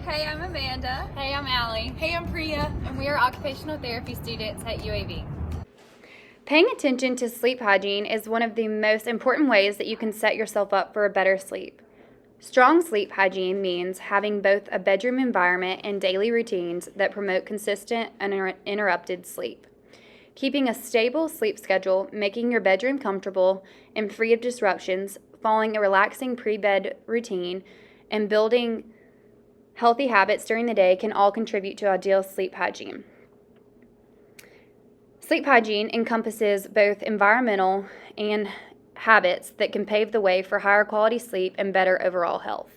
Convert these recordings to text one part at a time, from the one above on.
Hey, I'm Amanda. Hey, I'm Allie. Hey, I'm Priya. And we are occupational therapy students at UAV. Paying attention to sleep hygiene is one of the most important ways that you can set yourself up for a better sleep. Strong sleep hygiene means having both a bedroom environment and daily routines that promote consistent, uninterrupted sleep. Keeping a stable sleep schedule, making your bedroom comfortable and free of disruptions, following a relaxing pre-bed routine, and building healthy habits during the day can all contribute to ideal sleep hygiene. Sleep hygiene encompasses both environmental and habits that can pave the way for higher quality sleep and better overall health.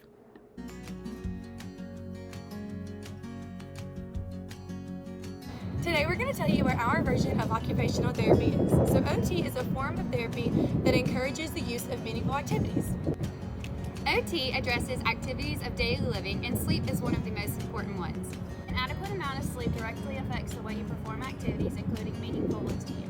Today we're going to tell you what our version of occupational therapy is. So OT is a form of therapy that encourages the use of meaningful activities. OT addresses activities of daily living, and sleep is one of the most important ones. An adequate amount of sleep directly affects the way you perform activities, including meaningful ones to you.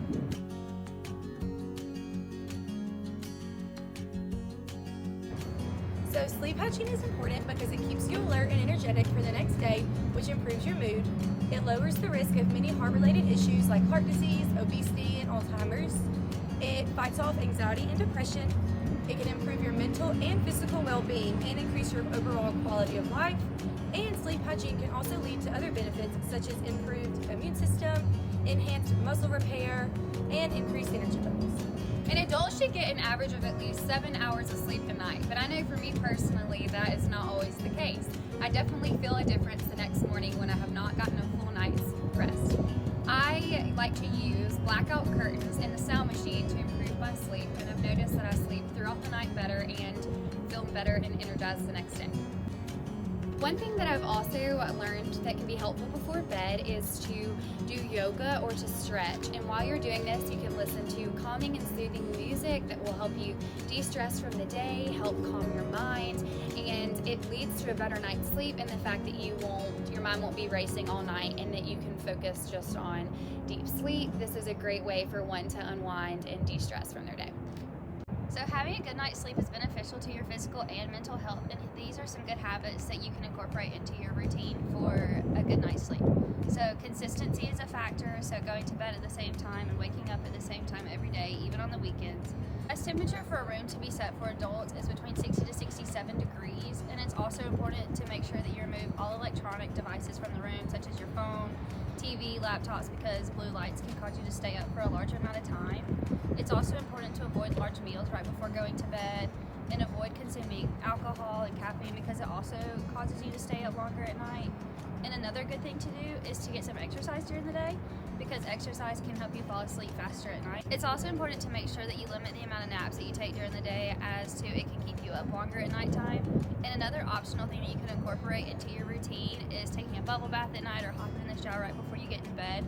So sleep hygiene is important because it keeps you alert and energetic for the next day, which improves your mood. It lowers the risk of many heart-related issues like heart disease, obesity, and Alzheimer's. It fights off anxiety and depression. It can improve your mental and physical well-being and increase your overall quality of life. And sleep hygiene can also lead to other benefits such as improved immune system, enhanced muscle repair, and increased energy levels. An adult should get an average of at least 7 hours of sleep a night, but I know for me personally that is not always the case. I definitely feel a difference the next morning when I have not gotten a full night's rest. I like to use blackout curtains and the sound machine to improve my sleep, and I've noticed that I sleep throughout the night better and feel better and energized the next day. One thing that I've also learned that can be helpful before bed is to do yoga or to stretch. And while you're doing this, you can listen to calming and soothing music that will help you de-stress from the day, help calm your mind, and it leads to a better night's sleep and the fact that your mind won't be racing all night and that you can focus just on deep sleep. This is a great way for one to unwind and de-stress from their day. So having a good night's sleep is beneficial to your physical and mental health, and these are some good habits that you can incorporate into your routine for a good night's sleep. So consistency is a factor, so going to bed at the same time and waking up at the same time every day, even on the weekends. Best temperature for a room to be set for adults is between 60 to 67 degrees, and it's also important to make sure that you remove all electronic devices from the room, such as your phone, TV, laptops, because blue lights can cause you to stay up for a larger amount of time. It's also important to avoid large meals right before going to bed and avoid consuming alcohol and caffeine because it also causes you to stay up longer at night. And another good thing to do is to get some exercise during the day because exercise can help you fall asleep faster at night. It's also important to make sure that you limit the amount of naps that you take during the day as to it can keep you up longer at nighttime. And another optional thing that you can incorporate into your routine is taking a bubble bath at night or hopping in the shower right before you get in bed.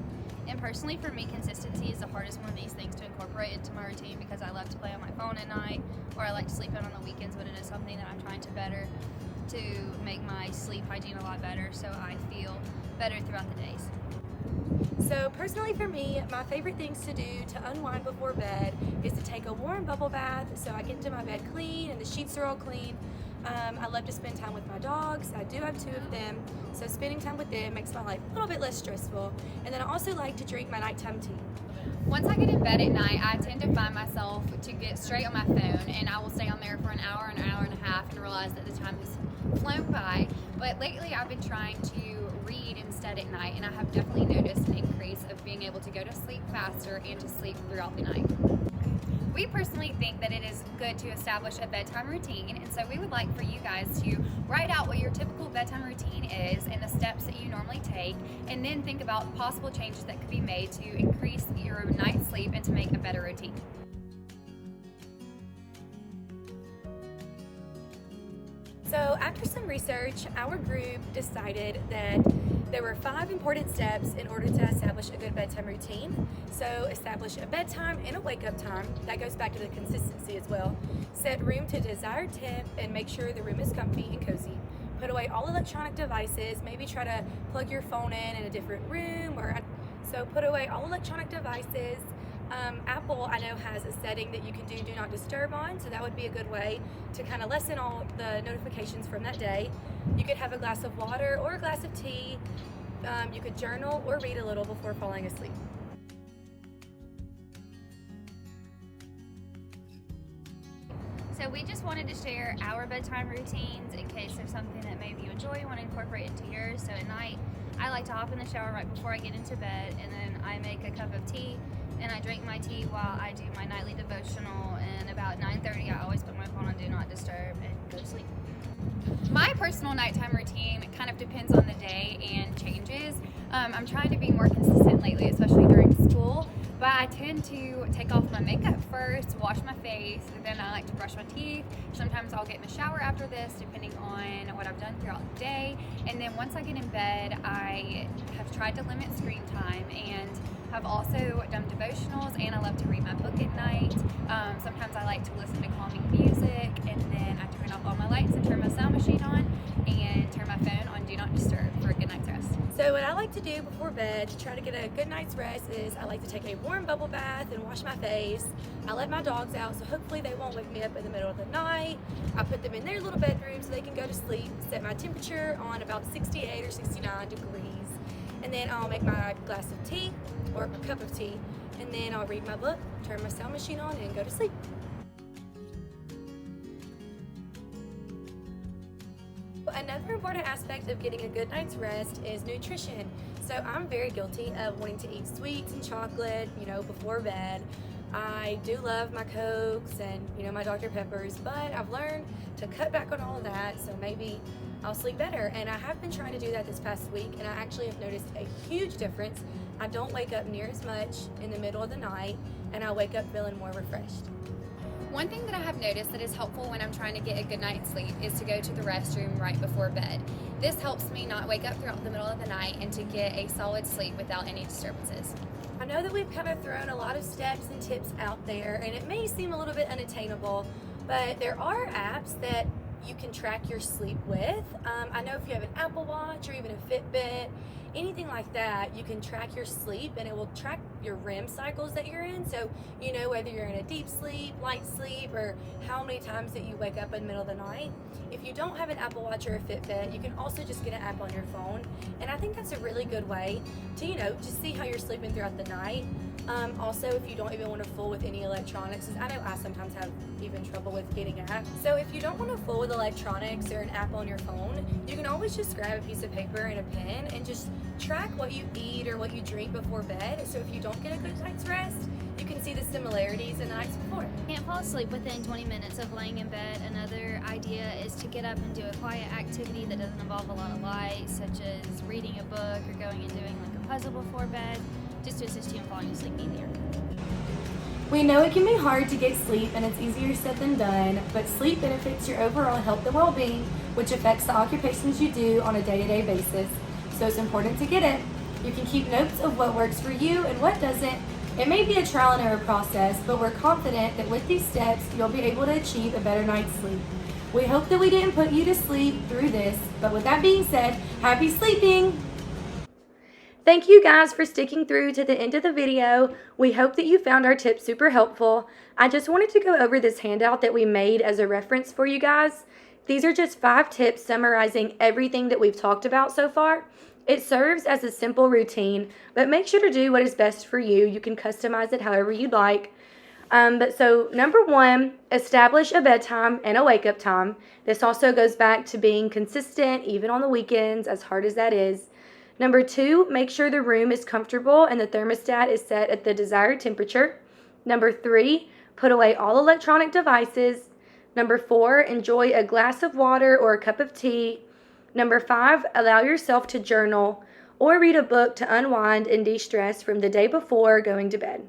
And personally for me, consistency is the hardest one of these things to incorporate into my routine because I love to play on my phone at night or I like to sleep in on the weekends, but it is something that I'm trying to better to make my sleep hygiene a lot better so I feel better throughout the days. So personally for me, my favorite things to do to unwind before bed is to take a warm bubble bath so I get into my bed clean and the sheets are all clean. I love to spend time with my dogs. I do have 2 of them, so spending time with them makes my life a little bit less stressful. And then I also like to drink my nighttime tea. Once I get in bed at night, I tend to find myself to get straight on my phone, and I will stay on there for an hour and a half and realize that the time has flown by. But lately I've been trying to read instead at night, and I have definitely noticed an increase of being able to go to sleep faster and to sleep throughout the night. We personally think that it is good to establish a bedtime routine, and so we would like for you guys to write out what your typical bedtime routine is and the steps that you normally take, and then think about possible changes that could be made to increase your night's sleep and to make a better routine. So after some research, our group decided that there were 5 important steps in order to establish a good bedtime routine. So establish a bedtime and a wake-up time. That goes back to the consistency as well. Set room to desired temp and make sure the room is comfy and cozy. Put away all electronic devices. Maybe try to plug your phone in a different room. So put away all electronic devices. Apple, I know, has a setting that you can do not disturb on, so that would be a good way to kind of lessen all the notifications from that day. You could have a glass of water or a glass of tea. You could journal or read a little before falling asleep. So we just wanted to share our bedtime routines in case there's something that maybe you enjoy, want to incorporate into yours. So at night, I like to hop in the shower right before I get into bed, and then I make a cup of tea, and I drink my tea while I do my nightly devotional, and about 9:30 I always put my phone on Do Not Disturb and go to sleep. My personal nighttime routine kind of depends on the day and changes. I'm trying to be more consistent lately, especially during school, but I tend to take off my makeup first, wash my face, and then I like to brush my teeth. Sometimes I'll get in the shower after this, depending on what I've done throughout the day. And then once I get in bed, I have tried to limit screen time and have also done devotionals, and I love to read my book at night. Sometimes I like to listen to calming music, and then I turn off all my lights and turn my sound machine on and turn my phone on Do Not Disturb for a good night's rest. So what I like to do before bed to try to get a good night's rest is I like to take a warm bubble bath and wash my face. I let my dogs out, so hopefully they won't wake me up in the middle of the night. I put them in their little bedroom so they can go to sleep, set my temperature on about 68 or 69 degrees. And then I'll make my glass of tea or a cup of tea, and then I'll read my book, turn my sound machine on, and go to sleep. Another important aspect of getting a good night's rest is nutrition. So I'm very guilty of wanting to eat sweets and chocolate, before bed. I do love my Cokes and, my Dr. Peppers, but I've learned to cut back on all of that, so maybe I'll sleep better. And I have been trying to do that this past week, and I actually have noticed a huge difference. I don't wake up near as much in the middle of the night, and I wake up feeling more refreshed. One thing that I have noticed that is helpful when I'm trying to get a good night's sleep is to go to the restroom right before bed. This helps me not wake up throughout the middle of the night and to get a solid sleep without any disturbances. I know that we've kind of thrown a lot of steps and tips out there, and it may seem a little bit unattainable, but there are apps that you can track your sleep with. I know if you have an Apple Watch or even a Fitbit, anything like that, you can track your sleep, and it will track your REM cycles that you're in, so you know whether you're in a deep sleep, light sleep, or how many times that you wake up in the middle of the night. If you don't have an Apple Watch or a Fitbit, you can also just get an app on your phone, and I think that's a really good way to, just see how you're sleeping throughout the night. Also, if you don't even want to fool with any electronics, because I know I sometimes have even trouble with getting apps. So if you don't want to fool with electronics or an app on your phone, you can always just grab a piece of paper and a pen and just track what you eat or what you drink before bed. So if you don't get a good night's rest, you can see the similarities in the nights before. Can't fall asleep within 20 minutes of laying in bed. Another idea is to get up and do a quiet activity that doesn't involve a lot of light, such as reading a book or going and doing like a puzzle before bed, just to assist you in falling asleep easier. We know it can be hard to get sleep, and it's easier said than done, but sleep benefits your overall health and well-being, which affects the occupations you do on a day-to-day basis. So it's important to get it. You can keep notes of what works for you and what doesn't. It may be a trial and error process, but we're confident that with these steps, you'll be able to achieve a better night's sleep. We hope that we didn't put you to sleep through this, but with that being said, happy sleeping! Thank you guys for sticking through to the end of the video. We hope that you found our tips super helpful. I just wanted to go over this handout that we made as a reference for you guys. These are just 5 tips summarizing everything that we've talked about so far. It serves as a simple routine, but make sure to do what is best for you. You can customize it however you'd like. So number 1, establish a bedtime and a wake-up time. This also goes back to being consistent, even on the weekends, as hard as that is. Number 2, make sure the room is comfortable and the thermostat is set at the desired temperature. Number 3, put away all electronic devices. Number 4, enjoy a glass of water or a cup of tea. Number 5, allow yourself to journal or read a book to unwind and de-stress from the day before going to bed.